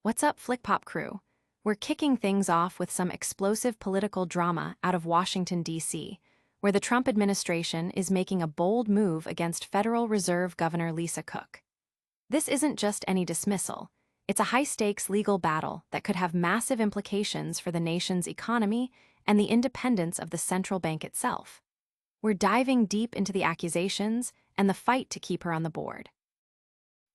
What's up, FlickPop crew? We're kicking things off with some explosive political drama out of Washington, D.C., where the Trump administration is making a bold move against Federal Reserve Governor Lisa Cook. This isn't just any dismissal. It's a high-stakes legal battle that could have massive implications for the nation's economy and the independence of the central bank itself. We're diving deep into the accusations and the fight to keep her on the board.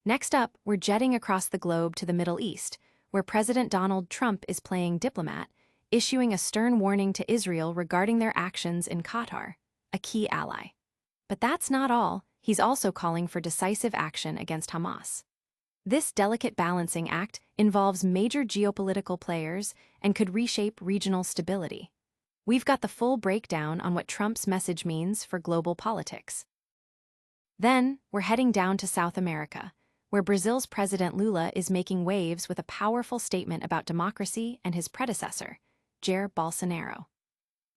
Next up, we're jetting across the globe to the Middle East, where President Donald Trump is playing diplomat, issuing a stern warning to Israel regarding their actions in Qatar, a key ally. But that's not all. He's also calling for decisive action against Hamas. This delicate balancing act involves major geopolitical players and could reshape regional stability. We've got the full breakdown on what Trump's message means for global politics. Then, we're heading down to South America, where Brazil's President Lula is making waves with a powerful statement about democracy and his predecessor, Jair Bolsonaro.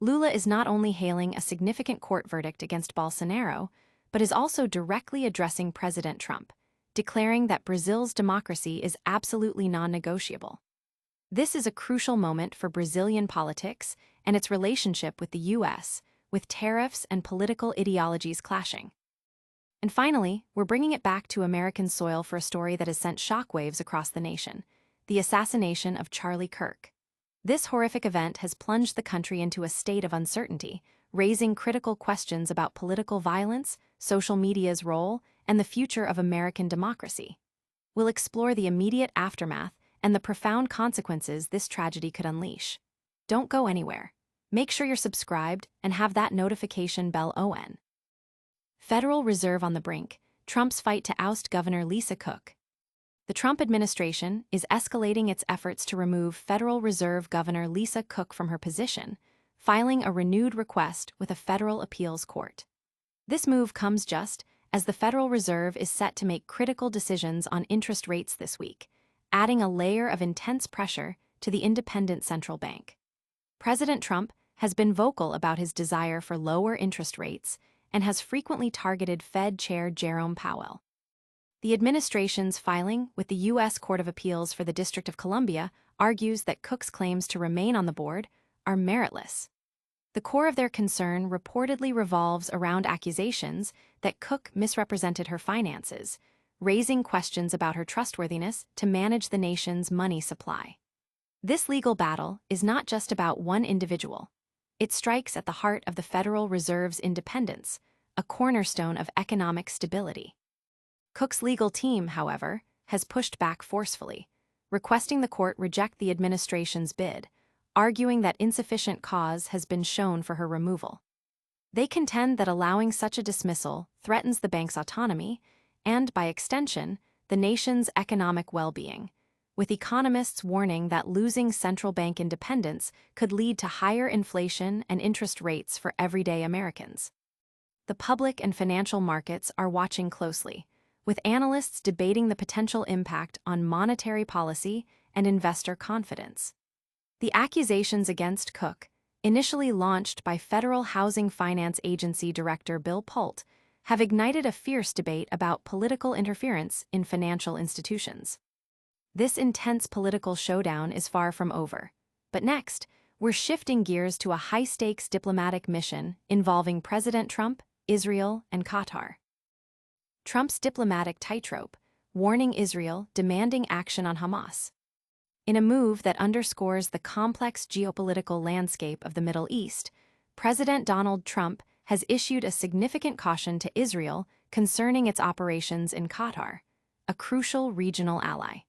Lula is not only hailing a significant court verdict against Bolsonaro, but is also directly addressing President Trump, declaring that Brazil's democracy is absolutely non-negotiable. This is a crucial moment for Brazilian politics and its relationship with the U.S., with tariffs and political ideologies clashing. And finally, we're bringing it back to American soil for a story that has sent shockwaves across the nation: the assassination of Charlie Kirk. This horrific event has plunged the country into a state of uncertainty, raising critical questions about political violence, social media's role, and the future of American democracy. We'll explore the immediate aftermath and the profound consequences this tragedy could unleash. Don't go anywhere. Make sure you're subscribed and have that notification bell on. Federal Reserve on the brink, Trump's fight to oust Governor Lisa Cook. The Trump administration is escalating its efforts to remove Federal Reserve Governor Lisa Cook from her position, filing a renewed request with a federal appeals court. This move comes just as the Federal Reserve is set to make critical decisions on interest rates this week, adding a layer of intense pressure to the independent central bank. President Trump has been vocal about his desire for lower interest rates and has frequently targeted Fed Chair Jerome Powell. The administration's filing with the U.S. Court of Appeals for the District of Columbia argues that Cook's claims to remain on the board are meritless. The core of their concern reportedly revolves around accusations that Cook misrepresented her finances, raising questions about her trustworthiness to manage the nation's money supply. This legal battle is not just about one individual. It strikes at the heart of the Federal Reserve's independence, a cornerstone of economic stability. Cook's legal team, however, has pushed back forcefully, requesting the court reject the administration's bid, arguing that insufficient cause has been shown for her removal. They contend that allowing such a dismissal threatens the bank's autonomy and, by extension, the nation's economic well-being, with economists warning that losing central bank independence could lead to higher inflation and interest rates for everyday Americans. The public and financial markets are watching closely, with analysts debating the potential impact on monetary policy and investor confidence. The accusations against Cook, initially launched by Federal Housing Finance Agency Director Bill Pult, have ignited a fierce debate about political interference in financial institutions. This intense political showdown is far from over. But next, we're shifting gears to a high-stakes diplomatic mission involving President Trump, Israel, and Qatar. Trump's diplomatic tightrope, warning Israel, demanding action on Hamas. In a move that underscores the complex geopolitical landscape of the Middle East, President Donald Trump has issued a significant caution to Israel concerning its operations in Qatar, a crucial regional ally.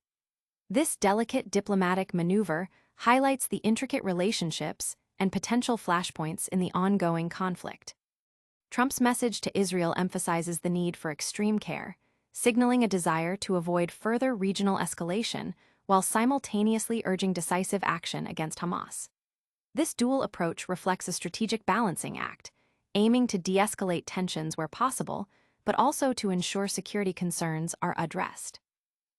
This delicate diplomatic maneuver highlights the intricate relationships and potential flashpoints in the ongoing conflict. Trump's message to Israel emphasizes the need for extreme care, signaling a desire to avoid further regional escalation while simultaneously urging decisive action against Hamas. This dual approach reflects a strategic balancing act, aiming to de-escalate tensions where possible, but also to ensure security concerns are addressed.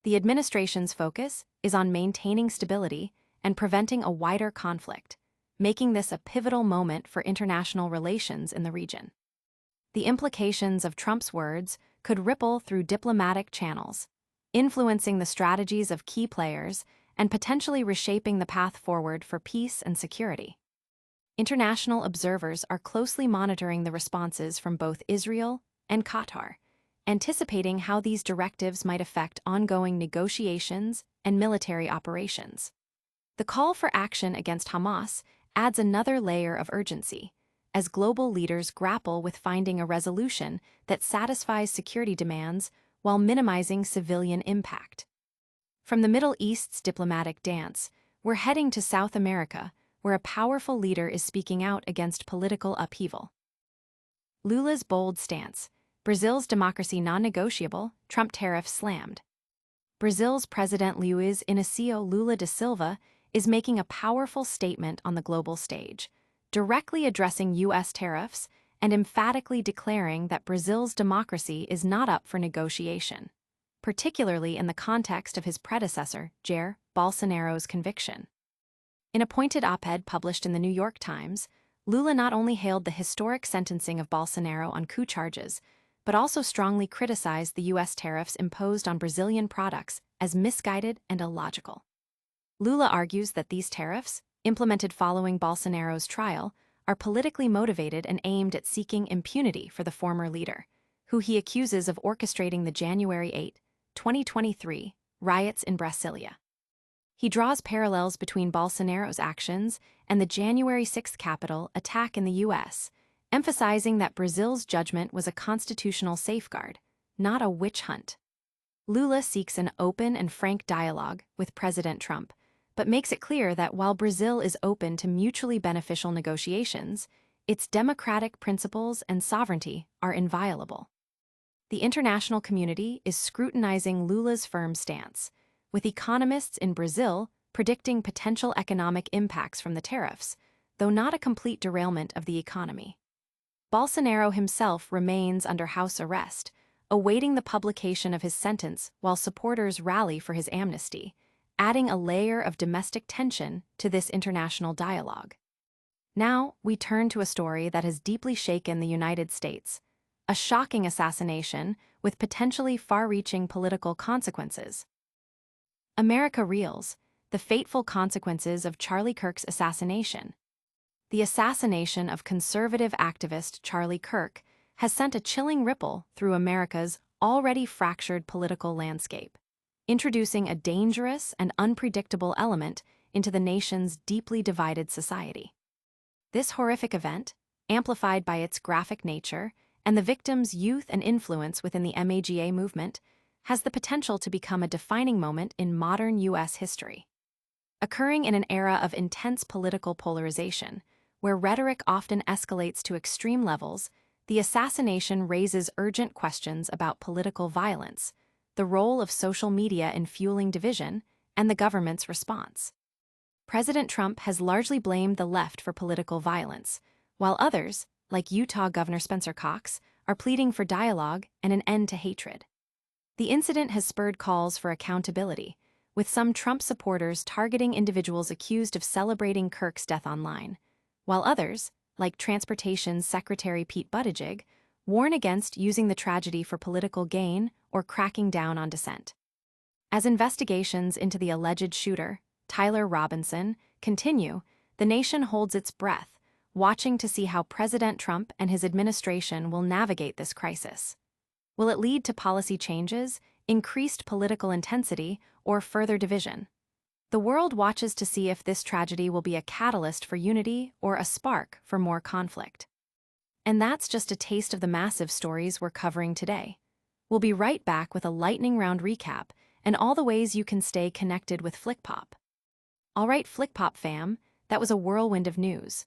The administration's focus is on maintaining stability and preventing a wider conflict, making this a pivotal moment for international relations in the region. The implications of Trump's words could ripple through diplomatic channels, influencing the strategies of key players and potentially reshaping the path forward for peace and security. International observers are closely monitoring the responses from both Israel and Qatar, anticipating how these directives might affect ongoing negotiations and military operations. The call for action against Hamas adds another layer of urgency, as global leaders grapple with finding a resolution that satisfies security demands while minimizing civilian impact. From the Middle East's diplomatic dance, we're heading to South America, where a powerful leader is speaking out against political upheaval. Lula's bold stance: Brazil's democracy non-negotiable, Trump tariffs slammed. Brazil's President Luiz Inácio Lula da Silva is making a powerful statement on the global stage, directly addressing U.S. tariffs and emphatically declaring that Brazil's democracy is not up for negotiation, particularly in the context of his predecessor, Jair Bolsonaro's conviction. In a pointed op-ed published in the New York Times, Lula not only hailed the historic sentencing of Bolsonaro on coup charges, but also strongly criticized the U.S. tariffs imposed on Brazilian products as misguided and illogical. Lula argues that these tariffs, implemented following Bolsonaro's trial, are politically motivated and aimed at seeking impunity for the former leader, who he accuses of orchestrating the January 8, 2023, riots in Brasília. He draws parallels between Bolsonaro's actions and the January 6 Capitol attack in the U.S., emphasizing that Brazil's judgment was a constitutional safeguard, not a witch hunt. Lula seeks an open and frank dialogue with President Trump, but makes it clear that while Brazil is open to mutually beneficial negotiations, its democratic principles and sovereignty are inviolable. The international community is scrutinizing Lula's firm stance, with economists in Brazil predicting potential economic impacts from the tariffs, though not a complete derailment of the economy. Bolsonaro himself remains under house arrest, awaiting the publication of his sentence while supporters rally for his amnesty, adding a layer of domestic tension to this international dialogue. Now, we turn to a story that has deeply shaken the United States, a shocking assassination with potentially far-reaching political consequences. America reels: the fateful consequences of Charlie Kirk's assassination. The assassination of conservative activist Charlie Kirk has sent a chilling ripple through America's already fractured political landscape, introducing a dangerous and unpredictable element into the nation's deeply divided society. This horrific event, amplified by its graphic nature and the victim's youth and influence within the MAGA movement, has the potential to become a defining moment in modern U.S. history. Occurring in an era of intense political polarization, where rhetoric often escalates to extreme levels, the assassination raises urgent questions about political violence, the role of social media in fueling division, and the government's response. President Trump has largely blamed the left for political violence, while others, like Utah Governor Spencer Cox, are pleading for dialogue and an end to hatred. The incident has spurred calls for accountability, with some Trump supporters targeting individuals accused of celebrating Kirk's death online, while others, like Transportation Secretary Pete Buttigieg, warn against using the tragedy for political gain or cracking down on dissent. As investigations into the alleged shooter, Tyler Robinson, continue, the nation holds its breath, watching to see how President Trump and his administration will navigate this crisis. Will it lead to policy changes, increased political intensity, or further division? The world watches to see if this tragedy will be a catalyst for unity or a spark for more conflict. And that's just a taste of the massive stories we're covering today. We'll be right back with a lightning round recap and all the ways you can stay connected with FlickPop. All right, FlickPop fam, that was a whirlwind of news.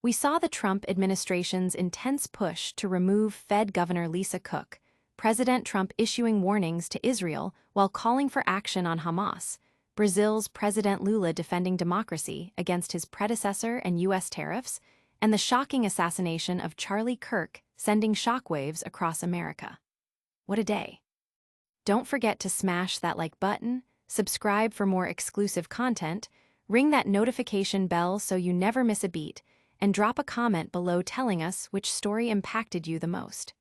We saw the Trump administration's intense push to remove Fed Governor Lisa Cook, President Trump issuing warnings to Israel while calling for action on Hamas, Brazil's President Lula defending democracy against his predecessor and U.S. tariffs, and the shocking assassination of Charlie Kirk sending shockwaves across America. What a day. Don't forget to smash that like button, subscribe for more exclusive content, ring that notification bell so you never miss a beat, and drop a comment below telling us which story impacted you the most.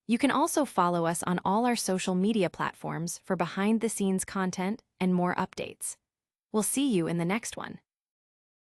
You can also follow us on all our social media platforms for behind-the-scenes content and more updates. We'll see you in the next one.